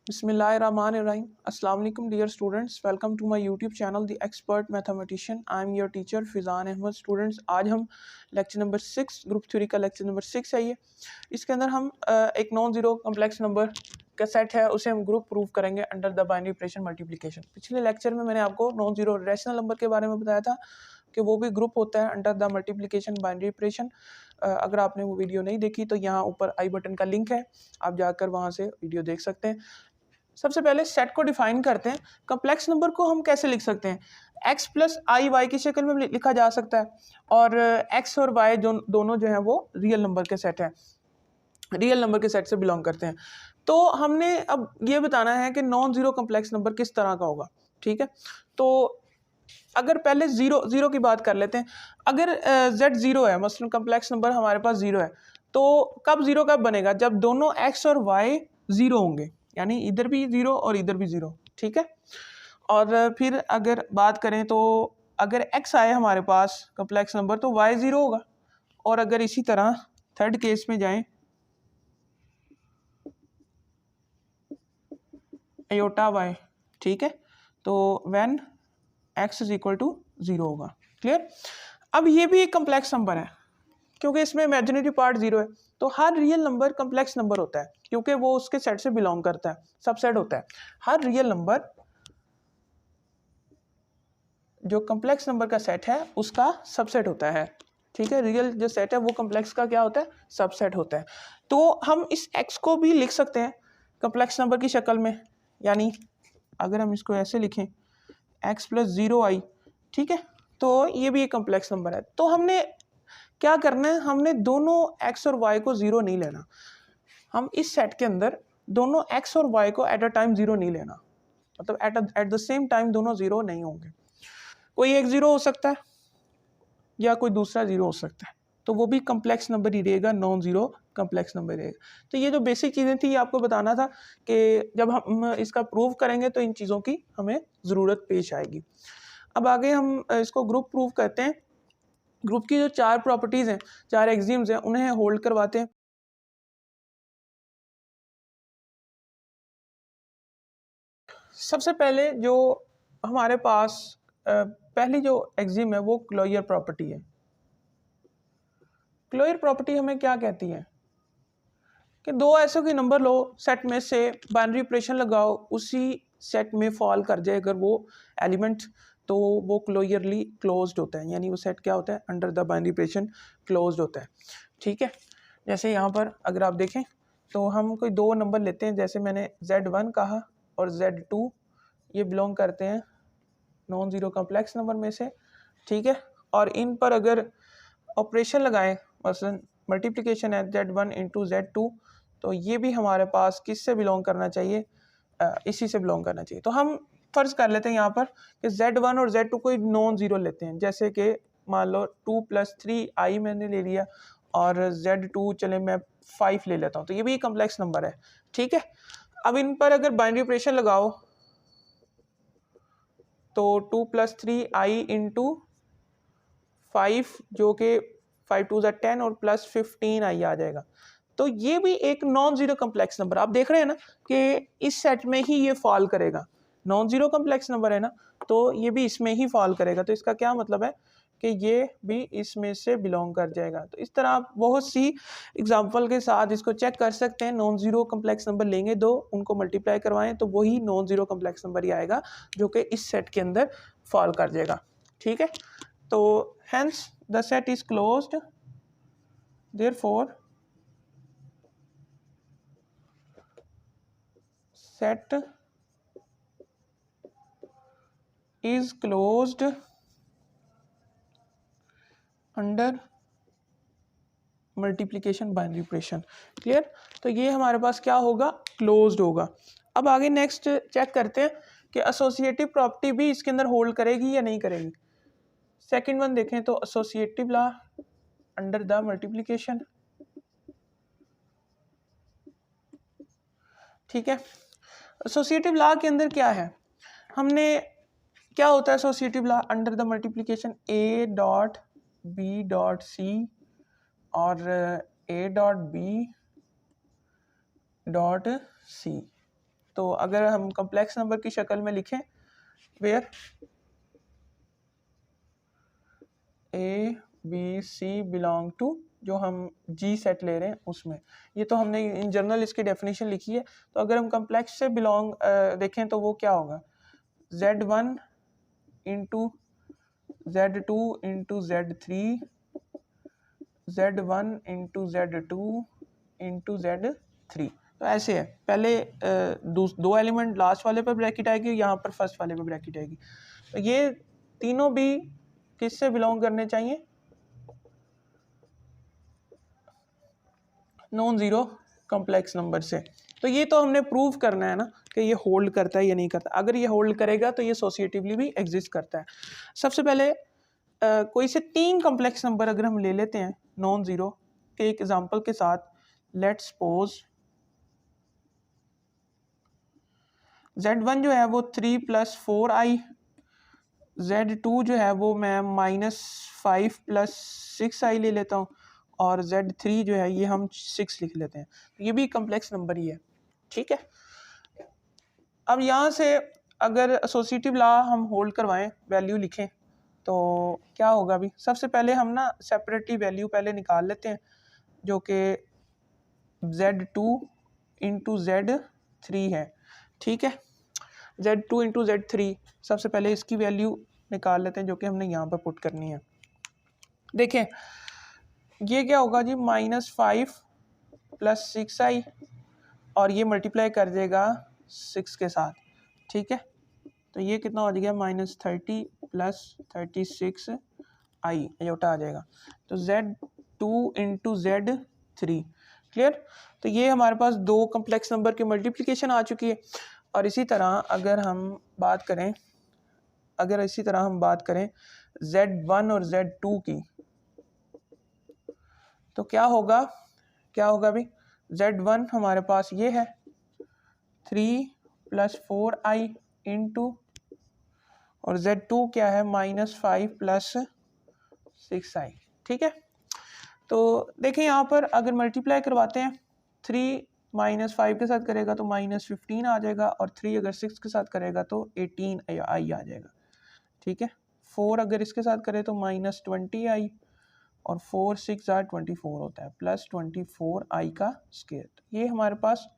Bismillahirrahmanirrahim. Assalamu alaikum dear students. Welcome to my YouTube channel The Expert Mathematician. I am your teacher Fizan Ahmad. Students, आज हम lecture number 6 group theory का lecture number 6 है ये. इसके अंदर हम एक नॉन ज़ीरो कम्प्लेक्स नंबर का सेट है उसे हम ग्रुप प्रूव करेंगे under the binary operation multiplication. पिछले लेक्चर में मैंने आपको नॉन ज़ीरो रैशनल नंबर के बारे में बताया था कि वो भी ग्रुप होता है under the multiplication binary operation. अगर आपने वो वीडियो नहीं देखी तो यहाँ ऊपर आई बटन का लिंक है, आप जाकर वहाँ से वीडियो देख सकते हैं. सबसे पहले सेट को डिफाइन करते हैं. कम्प्लेक्स नंबर को हम कैसे लिख सकते हैं? x प्लस आई वाई की शक्ल में लिखा जा सकता है और x और y जो दोनों जो हैं वो रियल नंबर के सेट हैं, रियल नंबर के सेट से बिलोंग करते हैं. तो हमने अब ये बताना है कि नॉन ज़ीरो कम्प्लेक्स नंबर किस तरह का होगा. ठीक है, तो अगर पहले ज़ीरो की बात कर लेते हैं. अगर z ज़ीरो है, मसलन कम्प्लेक्स नंबर हमारे पास ज़ीरो है, तो कब ज़ीरो कब बनेगा? जब दोनों x और y ज़ीरो होंगे, यानी इधर भी ज़ीरो और इधर भी ज़ीरो. ठीक है, और फिर अगर बात करें तो अगर x आए हमारे पास कम्प्लेक्स नंबर तो y ज़ीरो होगा. और अगर इसी तरह थर्ड केस में जाएं, आयोटा y. ठीक है, तो when x is equal to zero होगा. क्लियर? अब ये भी एक कम्प्लेक्स नंबर है क्योंकि इसमें इमेजिनरी पार्ट ज़ीरो है. तो हर रियल नंबर कम्प्लेक्स नंबर होता है क्योंकि वो उसके सेट से बिलोंग करता है, सबसेट होता है. हर रियल नंबर जो कम्प्लेक्स नंबर का सेट है उसका सबसेट होता है. ठीक है, रियल जो सेट है वो कम्प्लेक्स का क्या होता है? सबसेट होता है. तो हम इस x को भी लिख सकते हैं कम्प्लेक्स नंबर की शक्ल में, यानी अगर हम इसको ऐसे लिखें x प्लस ज़ीरो आई. ठीक है, तो ये भी एक कम्प्लेक्स नंबर है. तो हमने क्या करना है? हमने दोनों x और y को ज़ीरो नहीं लेना. हम इस सेट के अंदर दोनों x और y को एट अ टाइम ज़ीरो नहीं लेना, मतलब एट द सेम टाइम दोनों ज़ीरो नहीं होंगे. कोई एक ज़ीरो हो सकता है या कोई दूसरा ज़ीरो हो सकता है, तो वो भी कम्प्लेक्स नंबर ही रहेगा, नॉन ज़ीरो कम्प्लेक्स नंबर रहेगा. तो ये जो बेसिक चीज़ें थी ये आपको बताना था कि जब हम इसका प्रूव करेंगे तो इन चीज़ों की हमें ज़रूरत पेश आएगी. अब आगे हम इसको ग्रुप प्रूव करते हैं. ग्रुप की जो चार प्रॉपर्टीज़ हैं, चार एक्सिम्स हैं, उन्हें होल्ड करवाते हैं. सबसे पहले जो हमारे पास पहली जो एक्सिम है वो क्लोजर प्रॉपर्टी है. क्लोजर प्रॉपर्टी हमें क्या कहती है कि दो ऐसे कोई नंबर लो, सेट में से बाइनरी ऑपरेशन लगाओ, उसी सेट में फॉल कर जाए अगर वो एलिमेंट, तो वो क्लोजरली क्लोज्ड होता है, यानी वो सेट क्या होता है? Under the binary operation closed होता है. ठीक है, जैसे यहाँ पर अगर आप देखें तो हम कोई दो नंबर लेते हैं, जैसे मैंने Z1 कहा और Z2, ये बिलोंग करते हैं नॉन ज़ीरो कम्प्लेक्स नंबर में से. ठीक है, और इन पर अगर ऑपरेशन लगाएं, मसलन मल्टीप्लिकेशन है Z1 इंटू Z2, तो ये भी हमारे पास किस से बिलोंग करना चाहिए? इसी से बिलोंग करना चाहिए. तो हम फर्ज कर लेते हैं यहाँ पर कि Z1 और Z2 कोई नॉन ज़ीरो लेते हैं, जैसे कि मान लो 2 प्लस 3i मैंने ले लिया और Z2 चले मैं 5 ले लेता हूँ, तो ये भी कम्प्लेक्स नंबर है. ठीक है, अब इन पर अगर बाइनरी ऑपरेशन लगाओ तो 2 प्लस 3i इंटू 5 जो कि 5 2 10 और प्लस 15i आ जाएगा. तो ये भी एक नॉन ज़ीरो कम्प्लेक्स नंबर, आप देख रहे हैं ना कि इस सेट में ही ये फॉल करेगा. नॉन ज़ीरो कम्प्लेक्स नंबर है ना, तो ये भी इसमें ही फॉल करेगा. तो इसका क्या मतलब है कि ये भी इसमें से बिलोंग कर जाएगा. तो इस तरह आप बहुत सी एग्जांपल के साथ इसको चेक कर सकते हैं. नॉन ज़ीरो कम्प्लेक्स नंबर लेंगे दो, उनको मल्टीप्लाई करवाएं तो वही नॉन ज़ीरो कम्प्लेक्स नंबर ही आएगा जो कि इस सेट के अंदर फॉल कर जाएगा. ठीक है, तो hence the set is closed, therefore set is closed under multiplication binary operation. Clear? तो ये हमारे पास क्या होगा? क्लोज्ड होगा. अब आगे नेक्स्ट चेक करते हैं कि एसोसिएटिव प्रॉपर्टी भी इसके अंदर होल्ड करेगी या नहीं करेगी. सेकंड वन देखें तो associative law under the multiplication. ठीक है, एसोसिएटिव लॉ के अंदर क्या है? हमने क्या होता है associative law under the multiplication? A dot B dot C और A dot B dot C. तो अगर हम कम्प्लेक्स नंबर की शक्ल में लिखें where A B C belong to, जो हम जी सेट ले रहे हैं उसमें, ये तो हमने इन जनरल इसकी डेफिनेशन लिखी है। तो अगर हम कम्प्लेक्स से बिलोंग देखें तो वो क्या होगा, Z1 into Z2 into Z3, Z1 into Z2 into Z3। तो ऐसे है, पहले दो एलिमेंट लास्ट वाले पर ब्रैकेट आएगी, यहाँ पर फर्स्ट वाले पर ब्रैकेट आएगी। तो ये तीनों भी किससे बिलोंग करने चाहिए, नॉन ज़ीरो कॉम्प्लेक्स नंबर से। तो ये तो हमने प्रूव करना है ना कि ये होल्ड करता है या नहीं करता। अगर ये होल्ड करेगा तो ये एसोसिएटिवली भी एग्जिस्ट करता है। सबसे पहले कोई से 3 कॉम्प्लेक्स नंबर अगर हम ले लेते हैं नॉन ज़ीरो के एक एग्जांपल के साथ, लेट्स सपोज Z1 जो है वो 3 + 4i, Z2 जो है वो मैं -5 + 6i ले लेता हूँ, और Z3 जो है ये हम 6 लिख लेते हैं। ये भी कॉम्प्लेक्स नंबर ही है, ठीक है। अब यहाँ से अगर एसोसिएटिव लॉ हम होल्ड करवाएं, वैल्यू लिखें, तो क्या होगा। अभी सबसे पहले हम ना सेपरेटली वैल्यू पहले निकाल लेते हैं, जो कि Z2 इंटू Z3 है, ठीक है। Z2 इंटू Z3, सबसे पहले इसकी वैल्यू निकाल लेते हैं जो कि हमने यहाँ पर पुट करनी है। देखें ये क्या होगा जी, -5 + 6i, और ये मल्टीप्लाई कर देगा 6 के साथ, ठीक है। तो ये कितना हो जाएगा, -30 + 36i योटा आ जाएगा। तो Z2 इंटू Z3, क्लियर। तो ये हमारे पास 2 कम्प्लेक्स नंबर की मल्टीप्लिकेशन आ चुकी है। और इसी तरह अगर हम बात करें Z1 और Z2 की, तो क्या होगा अभी, Z1 हमारे पास ये है 3 + 4i इंटू, और Z2 क्या है -5 + 6i, ठीक है। तो देखें यहाँ पर अगर मल्टीप्लाई करवाते हैं, 3 -5 के साथ करेगा तो -15 आ जाएगा, और 3 अगर 6 के साथ करेगा तो 18i आ जाएगा, ठीक है। 4 अगर इसके साथ करे तो -20i, और 4 6 = 24 होता है, +24i का स्क्वायर। तो ये हमारे पास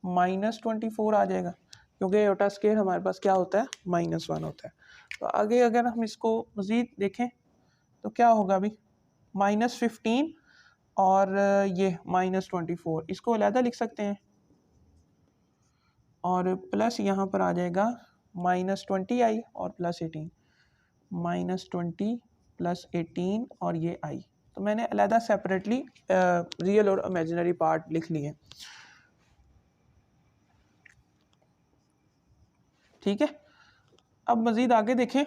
-24 आ जाएगा, क्योंकि योटा स्क्वायर हमारे पास क्या होता है, -1 होता है। तो आगे अगर हम इसको मज़ीद देखें तो क्या होगा, अभी -15 और ये -24, इसको अलहदा लिख सकते हैं, और प्लस यहाँ पर आ जाएगा -20i और +18, -20 + 18 और ये i। तो मैंने अलहदा सेपरेटली रियल और इमेजिनरी पार्ट लिख लिए, ठीक है। अब मज़ीद आगे देखें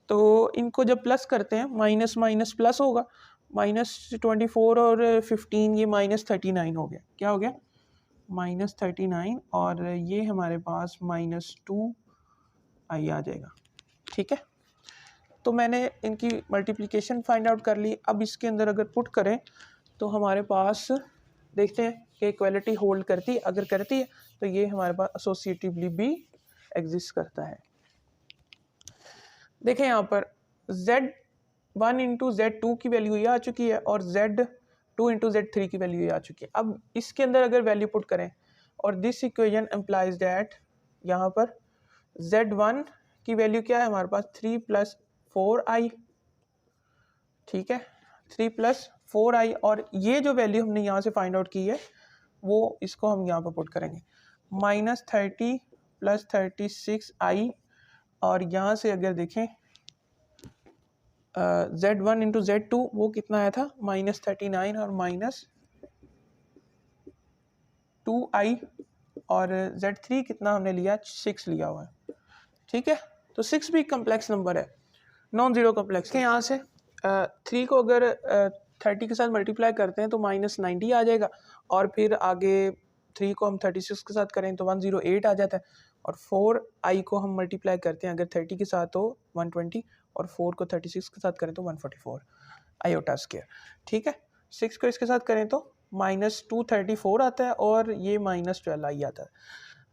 तो इनको जब प्लस करते हैं, माइनस माइनस प्लस होगा, -24 और 15, ये -39 हो गया। क्या हो गया, -39, और ये हमारे पास -2i आ जाएगा, ठीक है। तो मैंने इनकी मल्टीप्लिकेशन फाइंड आउट कर ली। अब इसके अंदर अगर पुट करें तो हमारे पास देखते हैं कि इक्वालिटी होल्ड करती है। अगर करती है तो ये हमारे पास एसोसिएटिवली भी एग्जिस्ट करता है। देखें यहाँ पर Z1 इंटू Z2 की वैल्यू ये आ चुकी है, और Z2 इंटू Z3 की वैल्यू ये आ चुकी है। अब इसके अंदर अगर वैल्यू पुट करें, और दिस इक्वेशन एम्प्लाइज दैट यहाँ पर Z1 की वैल्यू क्या है हमारे पास, 3 + 4i, ठीक है, 3 + 4i, और ये जो वैल्यू हमने यहाँ से फाइंड आउट की है वो इसको हम यहाँ पर पुट करेंगे, -30 + 36i, और यहाँ से अगर देखें Z1 इंटू Z2 वो कितना आया था, -39 और -2i, और Z3 कितना हमने लिया, 6 लिया हुआ है, ठीक है। तो 6 भी कम्प्लेक्स नंबर है, नॉन ज़ीरो कम्प्लेक्स के। यहाँ से 3 को अगर 30 के साथ मल्टीप्लाई करते हैं तो -90 आ जाएगा, और फिर आगे 3 को हम 36 के साथ करें तो 108 आ जाता है, और 4i को हम मल्टीप्लाई करते हैं अगर 30 के साथ तो 120, और 4 को 36 के साथ करें तो 144 आयोटा स्क्वायर, ठीक है। 6 को इसके साथ करें तो -234 आता है, और ये -12i आता है।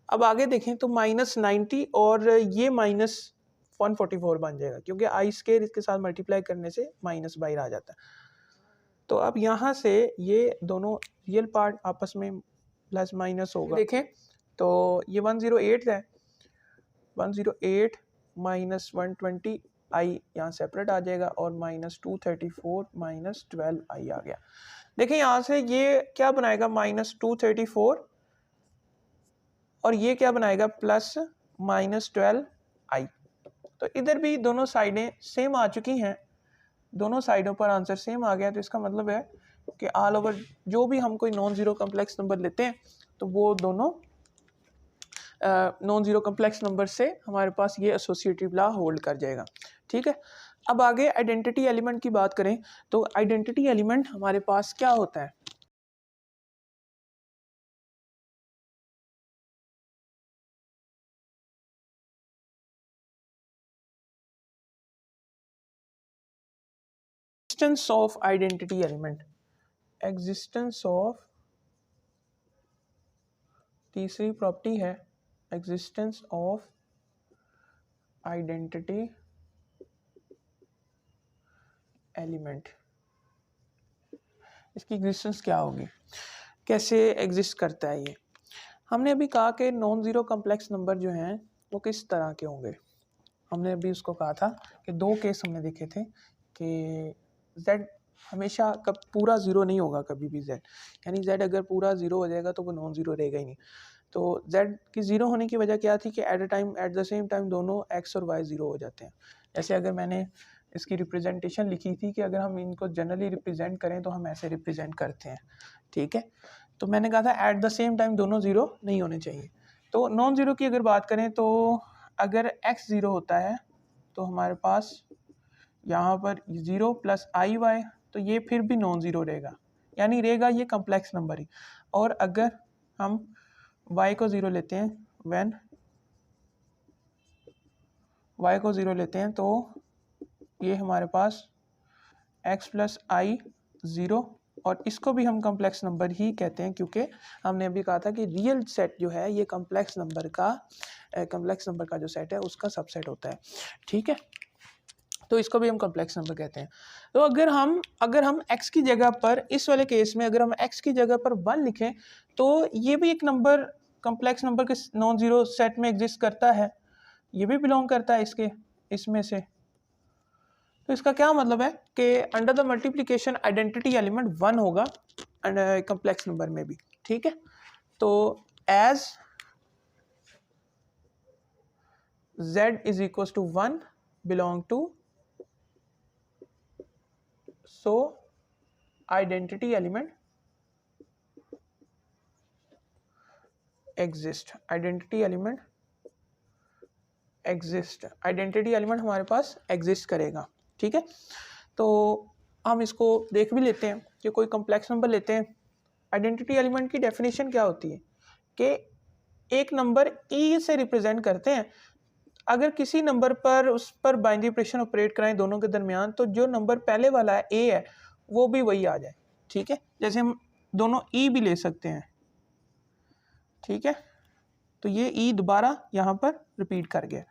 अब आगे देखें तो -90 और ये -144 बन जाएगा, क्योंकि आई स्केयर इसके साथ मल्टीप्लाई करने से माइनस बाहर आ जाता है। तो अब यहाँ से ये दोनों रियल पार्ट आपस में प्लस माइनस होगा। देखें तो ये 108 है, 108 माइनस 120 आई यहाँ सेपरेट आ जाएगा और -234 -12 आई आ गया। देखिए यहाँ से ये क्या बनाएगा, -234 और ये क्या बनाएगा, प्लस -12 आई। तो इधर भी दोनों साइडें सेम आ चुकी हैं, दोनों साइडों पर आंसर सेम आ गया। तो इसका मतलब है कि ऑल ओवर जो भी हम कोई नॉन ज़ीरो कम्प्लेक्स नंबर लेते हैं तो वो दोनों नॉन ज़ीरो कम्प्लेक्स नंबर से हमारे पास ये एसोसिएटिव लॉ होल्ड कर जाएगा। ठीक है, अब आगे आइडेंटिटी एलिमेंट की बात करें तो आइडेंटिटी एलिमेंट हमारे पास क्या होता है। Existence of identity element, existence of, तीसरी प्रॉपर्टी है एग्जिस्टेंस ऑफ आइडेंटिटी एलिमेंट। इसकी एग्जिस्टेंस क्या होगी, कैसे एग्जिस्ट करता है ये। हमने अभी कहा कि नॉन ज़ीरो कम्प्लेक्स नंबर जो हैं वो किस तरह के होंगे। हमने अभी उसको कहा था कि दो केस हमने देखे थे कि z हमेशा कब पूरा ज़ीरो नहीं होगा कभी भी z, यानी z अगर पूरा ज़ीरो हो जाएगा तो वो नॉन ज़ीरो रहेगा ही नहीं। तो z की ज़ीरो होने की वजह क्या थी कि एट द सेम टाइम दोनों x और y ज़ीरो हो जाते हैं। जैसे अगर मैंने इसकी रिप्रेजेंटेशन लिखी थी कि अगर हम इनको जनरली रिप्रेजेंट करें तो हम ऐसे रिप्रेजेंट करते हैं। ठीक है, तो मैंने कहा था एट द सेम टाइम दोनों ज़ीरो नहीं होने चाहिए। तो नॉन ज़ीरो की अगर बात करें तो अगर x ज़ीरो होता है तो हमारे पास यहाँ पर 0 प्लस आई वाई, तो ये फिर भी नॉन ज़ीरो रहेगा, यानी रहेगा ये कम्प्लेक्स नंबर ही। और अगर हम y को ज़ीरो लेते हैं, व्हेन y को ज़ीरो लेते हैं तो ये हमारे पास x प्लस आई ज़ीरो, और इसको भी हम कम्प्लेक्स नंबर ही कहते हैं क्योंकि हमने अभी कहा था कि रियल सेट जो है ये कम्प्लेक्स नंबर का जो सेट है उसका सबसेट होता है। ठीक है, तो इसको भी हम कम्प्लेक्स नंबर कहते हैं। तो अगर हम x की जगह पर, इस वाले केस में अगर हम x की जगह पर 1 लिखें तो ये भी एक नंबर कम्प्लेक्स नंबर के नॉन ज़ीरो सेट में एग्जिस्ट करता है, ये भी बिलोंग करता है इसमें से। तो इसका क्या मतलब है कि under the multiplication identity element 1 होगा कम्प्लेक्स नंबर में भी। ठीक है, तो as z is equal to 1 belong to, so identity element exist, identity element हमारे पास एग्जिस्ट करेगा। ठीक है, तो हम इसको देख भी लेते हैं कि कोई कम्प्लेक्स नंबर लेते हैं, आइडेंटिटी एलिमेंट की डेफिनेशन क्या होती है कि एक नंबर e से रिप्रेजेंट करते हैं। अगर किसी नंबर पर उस पर बाइनरी ऑपरेशन ऑपरेट कराएं दोनों के दरमियान, तो जो नंबर पहले वाला है a है वो भी वही आ जाए। ठीक है, जैसे हम दोनों e भी ले सकते हैं। ठीक है, तो ये e दोबारा यहाँ पर रिपीट कर गया,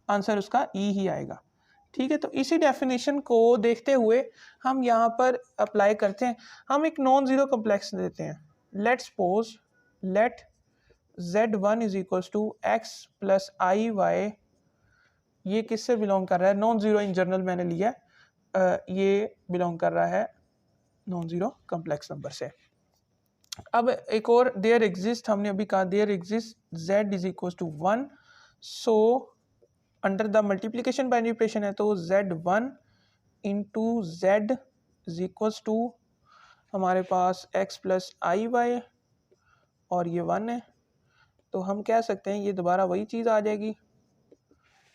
आंसर उसका e ही आएगा। ठीक है, तो इसी डेफिनेशन को देखते हुए हम यहाँ पर अप्लाई करते हैं। हम एक नॉन ज़ीरो कम्प्लेक्स देते हैं, let suppose let z1 is equal to x plus i y. ये किससे बिलोंग कर रहा है, नॉन ज़ीरो इन जनरल मैंने लिया, ये बिलोंग कर रहा है नॉन ज़ीरो कम्प्लेक्स नंबर से। अब एक और देयर एग्जिस्ट, हमने अभी कहा there exist z is equal to 1, so under the multiplication binary operation है तो z1 into z is equal to हमारे पास x प्लस आई वाई और ये 1 है, तो हम कह सकते हैं ये दोबारा वही चीज़ आ जाएगी।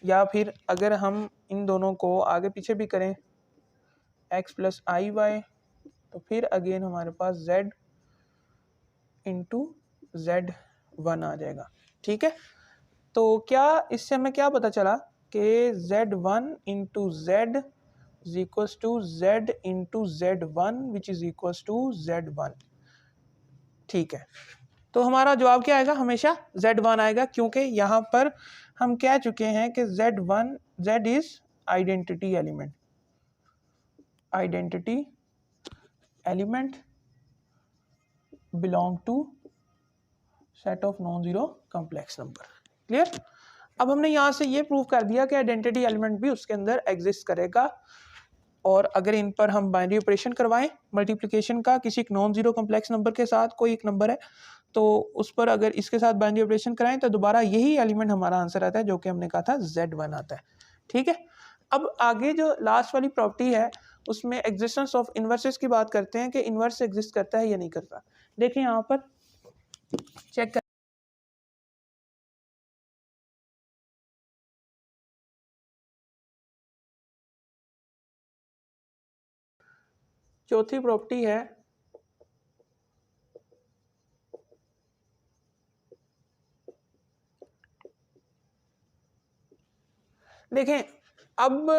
या फिर अगर हम इन दोनों को आगे पीछे भी करें x प्लस आई वाई, तो फिर अगेन हमारे पास z इंटू z1 आ जाएगा। ठीक है, तो क्या इससे हमें क्या पता चला कि z1 into z is equals to z into z1 which is equals to z1। ठीक है, तो हमारा जवाब क्या आएगा, हमेशा Z1 आएगा, क्योंकि यहाँ पर हम कह चुके हैं कि Z is identity element belong to set of non zero complex number. Clear. अब हमने यहाँ से ये प्रूव कर दिया कि आइडेंटिटी एलिमेंट भी उसके अंदर एग्जिस्ट करेगा, और अगर इन पर हम बाइनरी ऑपरेशन करवाएं मल्टीप्लिकेशन का किसी एक नॉन जीरो कॉम्प्लेक्स नंबर के साथ, कोई एक नंबर है तो उस पर अगर इसके साथ बाइनरी ऑपरेशन कराएं तो दोबारा यही एलिमेंट हमारा आंसर आता है, जो कि हमने कहा था Z1 आता है। ठीक है। अब आगे जो लास्ट वाली प्रॉपर्टी है उसमें एग्जिस्टेंस ऑफ इन्वर्सेस की बात करते हैं कि इन्वर्स एग्जिस्ट करता है या नहीं करता। देखिए यहाँ पर चेक कर, चौथी प्रॉपर्टी है देखें, अब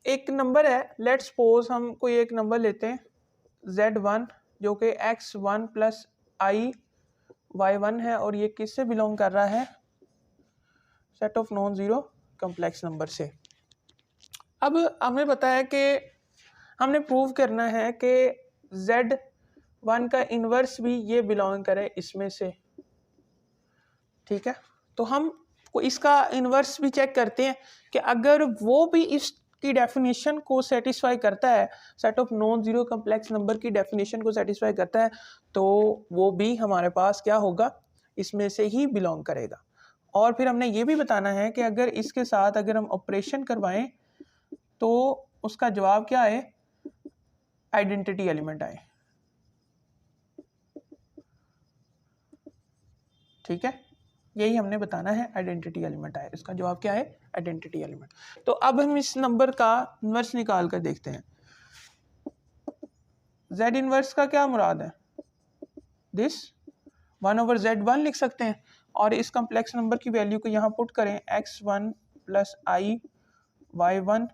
एक नंबर है, लेट्स सपोज हम कोई एक नंबर लेते हैं Z1 जो कि X1 प्लस I Y1 है, और ये किससे बिलोंग कर रहा है, set of non zero complex number से। अब हमें पता है कि हमने प्रूव करना है कि Z1 का इन्वर्स भी ये बिलोंग करे इसमें से। ठीक है, तो हम इसका इन्वर्स भी चेक करते हैं कि अगर वो भी इसकी डेफिनेशन को सेटिस्फाई करता है, set of non zero complex number की डेफिनेशन को सेटिस्फाई करता है, तो वो भी हमारे पास क्या होगा, इसमें से ही बिलोंग करेगा। और फिर हमने ये भी बताना है कि अगर इसके साथ अगर हम ऑपरेशन करवाएं तो उसका जवाब क्या है, आइडेंटिटी एलिमेंट आए। ठीक है, यही हमने बताना है, आइडेंटिटी एलिमेंट आए, इसका जवाब क्या है, आइडेंटिटी एलिमेंट। तो अब हम इस नंबर का इन्वर्स निकाल कर देखते हैं। Z इन्वर्स का क्या मुराद है, दिस 1/Z1 लिख सकते हैं, और इस कॉम्प्लेक्स नंबर की वैल्यू को यहाँ पुट करें X1 प्लस I Y1,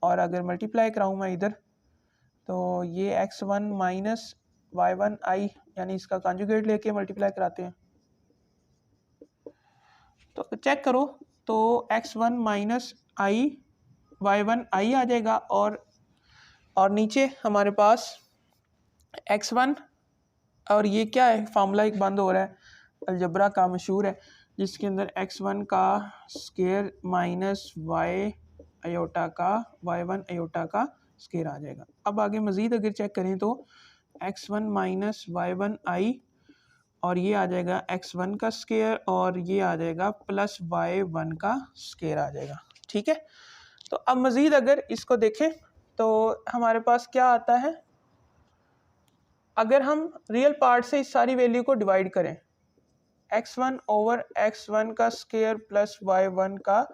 और अगर मल्टीप्लाई कराऊँ मैं इधर तो ये X1 माइनस Y1I यानी इसका कॉन्जुगेट लेके मल्टीप्लाई कराते हैं, तो चेक करो तो X1 माइनस I Y1I आ जाएगा, और नीचे हमारे पास X1, और ये क्या है, फार्मूला एक बंद हो रहा है अलजबरा का मशहूर है, जिसके अंदर X1 का स्केयर माइनस Y अयोटा का Y1 अयोटा का स्केयर आ जाएगा। अब आगे मज़ीद अगर चेक करें तो X1 माइनस Y1I, और ये आ जाएगा X1 का स्केयर, और ये आ जाएगा प्लस Y1 का स्केयर आ जाएगा। ठीक है, तो अब मज़ीद अगर इसको देखें तो हमारे पास क्या आता है, अगर हम रियल पार्ट से इस सारी वैल्यू को डिवाइड करें, X1 ओवर X1 का स्केयर प्लस Y1 का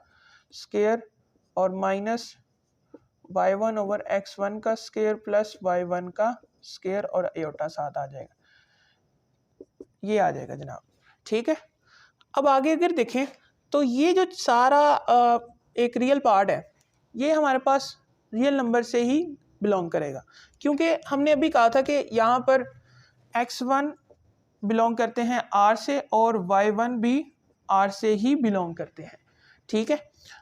स्केयर, और माइनस Y1 ओवर X1 का स्केयर प्लस Y1 का स्केयर, और अयोटा साथ आ जाएगा, ये आ जाएगा जनाब। ठीक है, अब आगे अगर देखें तो ये जो सारा एक रियल पार्ट है, ये हमारे पास रियल नंबर से ही बिलोंग करेगा, क्योंकि हमने अभी कहा था कि यहाँ पर X1 बिलोंग करते हैं R से, और Y1 भी R से ही बिलोंग करते हैं। ठीक है,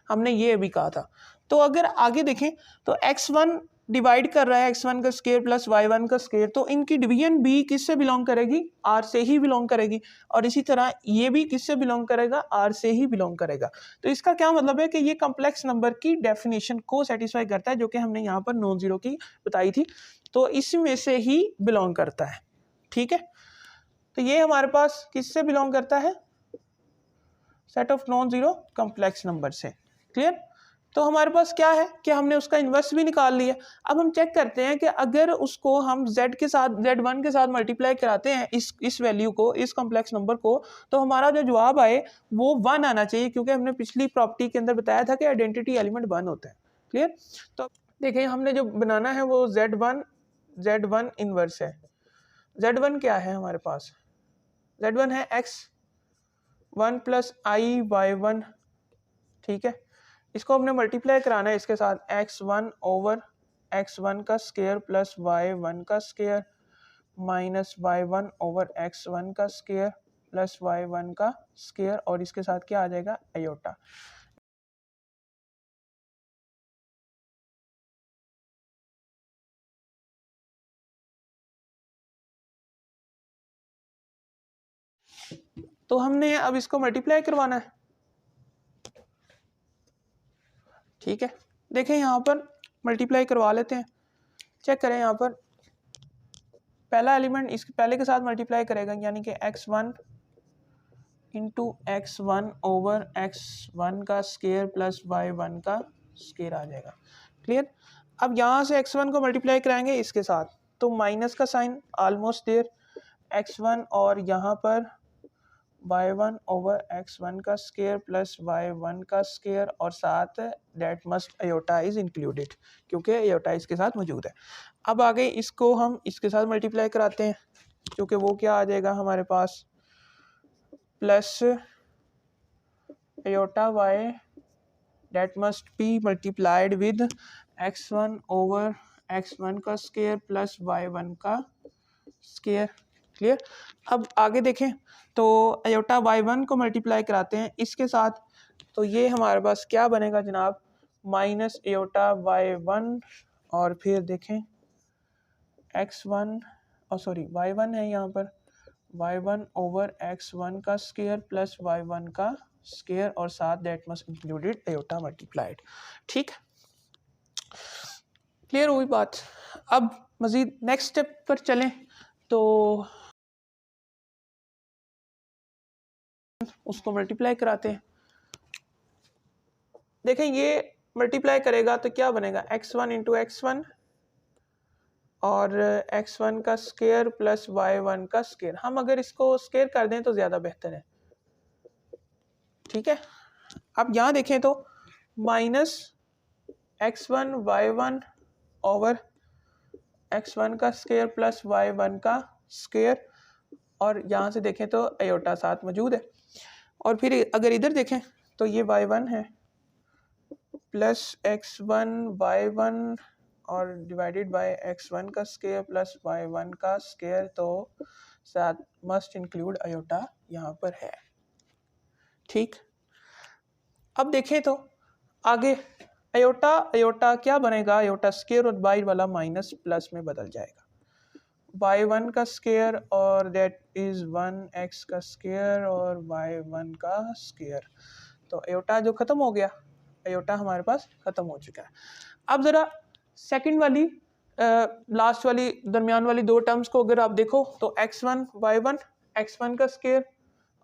हमने ये अभी कहा था। तो अगर आगे देखें तो X1 डिवाइड कर रहा है X1 का स्केयर प्लस Y1 का स्केयर, तो इनकी डिवीजन भी किससे बिलोंग करेगी, R से ही बिलोंग करेगी, और इसी तरह ये भी किससे बिलोंग करेगा, R से ही बिलोंग करेगा। तो इसका क्या मतलब है कि ये कॉम्प्लेक्स नंबर की डेफिनेशन को सेटिस्फाई करता है, जो कि हमने यहाँ पर नॉन जीरो की बताई थी, तो इसमें से ही बिलोंग करता है। ठीक है, तो ये हमारे पास किससे बिलोंग करता है, set of non zero complex number से। क्लियर। तो हमारे पास क्या है कि हमने उसका इन्वर्स भी निकाल लिया। अब हम चेक करते हैं कि अगर उसको हम Z के साथ Z1 के साथ मल्टीप्लाई कराते हैं इस वैल्यू को, इस कॉम्प्लेक्स नंबर को, तो हमारा जो जवाब आए वो 1 आना चाहिए, क्योंकि हमने पिछली प्रॉपर्टी के अंदर बताया था कि आइडेंटिटी एलिमेंट 1 होता है। क्लियर। तो देखिए हमने जो बनाना है वो Z1 इन्वर्स है। Z1 क्या है हमारे पास, Z1 है X1 प्लस I Y1। ठीक है, इसको हमने मल्टीप्लाई कराना है इसके साथ X1 ओवर X1 का स्केयर प्लस Y1 का square minus Y1 over X1 का स्केयर प्लस y1 का स्क्वायर और इसके साथ क्या आ जाएगा आयोटा। तो हमने अब इसको मल्टीप्लाई करवाना है, ठीक है। देखें यहाँ पर मल्टीप्लाई करवा लेते हैं, चेक करें यहाँ पर पहला एलिमेंट इस पहले के साथ मल्टीप्लाई करेगा यानी कि x1 into x1 over x1 का स्क्वायर प्लस y1 का स्क्वायर आ जाएगा। क्लियर। अब यहाँ से x1 को मल्टीप्लाई कराएंगे इसके साथ, तो माइनस का साइन ऑलमोस्ट देयर, x1 और यहाँ पर y1 ओवर x1 का स्क्वायर प्लस y1 का स्क्वायर और साथ that must iota is included क्योंकि आयोटा इसके साथ मौजूद है। अब आगे इसको हम इसके साथ मल्टीप्लाई कराते हैं क्योंकि वो क्या आ जाएगा हमारे पास plus iota y that must be multiplied with x1 over x1 का स्क्वायर प्लस y1 का स्क्वायर। क्लियर। अब आगे देखें तो आयोटा y1 को मल्टीप्लाई कराते हैं इसके साथ, तो ये हमारे पास क्या बनेगा जनाब माइनस आयोटा y1 और फिर देखें x1 और सॉरी y1 है यहाँ पर y1 ओवर x1 का स्क्वायर प्लस y1 का स्क्वायर और साथ that must included iota multiplied. ठीक, क्लियर हुई बात। अब मजीद नेक्स्ट स्टेप पर चलें तो उसको मल्टीप्लाई कराते हैं। देखें ये मल्टीप्लाई करेगा तो क्या बनेगा x1 इंटू x1 और x1 का स्क्वायर प्लस y1 का स्क्वायर। हम अगर इसको स्क्वायर कर दें तो ज़्यादा बेहतर है, ठीक है। अब यहाँ देखें तो minus x1 y1 over x1 का स्क्वायर प्लस y1 का स्क्वायर और यहाँ से देखें तो आयोटा साथ मौजूद है। और फिर अगर इधर देखें तो ये y1 है प्लस x1 y1 और डिवाइडेड बाय x1 का स्क्वायर प्लस y1 का स्क्वायर, तो साथ मस्ट इंक्लूड आयोटा यहाँ पर है। ठीक, अब देखें तो आगे आयोटा क्या बनेगा, आयोटा स्क्वायर और बाई वाला माइनस प्लस में बदल जाएगा। y1 का स्क्वायर और दैट इज 1x का स्क्वायर और y1 का स्क्वायर, तो आयोटा जो खत्म हो गया, आयोटा हमारे पास खत्म हो चुका है। अब जरा सेकंड वाली लास्ट वाली दरमियान वाली दो टर्म्स को अगर आप देखो तो x1 y1 x1 का स्क्वायर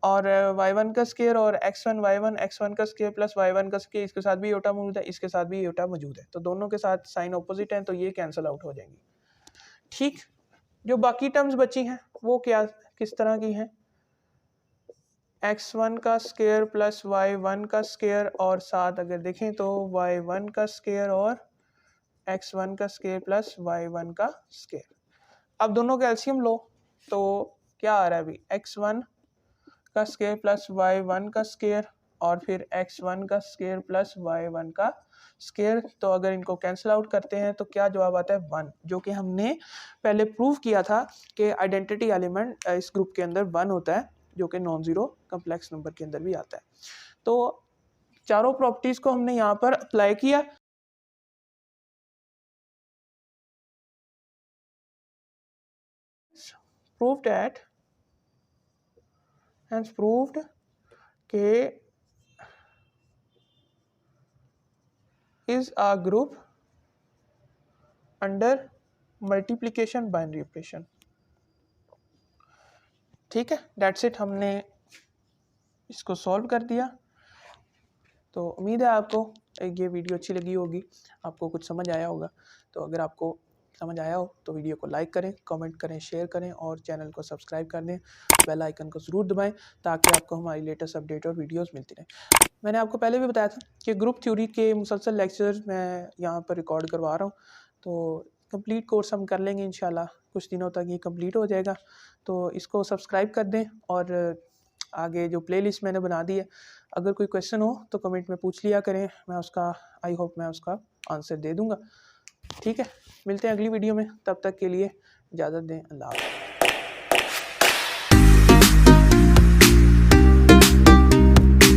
और y1 का स्क्वायर और x1 y1 x1 का स्क्वायर प्लस y1 का स्क्वायर, इसके साथ भी आयोटा मौजूद है, इसके साथ भी आयोटा मौजूद है, तो दोनों के साथ साइन ऑपोजिट हैं तो ये कैंसिल आउट हो जाएंगी। ठीक, जो बाकी टर्म्स बची हैं वो क्या किस तरह की हैं, x1 का स्क्वायर प्लस y1 का स्क्वायर और साथ अगर देखें तो y1 का स्क्वायर और x1 का स्क्वायर प्लस y1 का स्क्वायर। अब दोनों का एलसीएम लो तो क्या आ रहा है अभी x1 का स्क्वायर प्लस y1 का स्क्वायर और फिर x1 का स्क्वायर प्लस y1 का स्क्वायर, तो अगर इनको कैंसिल आउट करते हैं तो क्या जवाब आता है 1, जो कि हमने पहले प्रूव किया था कि आइडेंटिटी एलिमेंट इस ग्रुप के अंदर 1 होता है जो कि नॉन ज़ीरो कम्प्लेक्स नंबर के अंदर भी आता है। तो चारों प्रॉपर्टीज को हमने यहाँ पर अप्लाई किया। Proved that hence proved K is a group under multiplication binary operation। ठीक है, that's it, हमने इसको सॉल्व कर दिया। तो उम्मीद है आपको ये वीडियो अच्छी लगी होगी, आपको कुछ समझ आया होगा। तो अगर आपको समझ आया हो तो वीडियो को लाइक करें, कमेंट करें, शेयर करें और चैनल को सब्सक्राइब कर दें, बेल आइकन को ज़रूर दबाएं ताकि आपको हमारी लेटेस्ट अपडेट और वीडियोस मिलती रहें। मैंने आपको पहले भी बताया था कि ग्रुप थ्योरी के मुसलसल लेक्चर्स मैं यहाँ पर रिकॉर्ड करवा रहा हूँ, तो कंप्लीट कोर्स हम कर लेंगे इंशाल्लाह, कुछ दिनों तक ये कंप्लीट हो जाएगा। तो इसको सब्सक्राइब कर दें और आगे जो प्लेलिस्ट मैंने बना दी है, अगर कोई क्वेश्चन हो तो कमेंट में पूछ लिया करें, मैं उसका आई होप मैं उसका आंसर दे दूँगा। ठीक है, मिलते हैं अगली वीडियो में, तब तक के लिए इजाज़त दें, अल्लाह हाफ़िज़।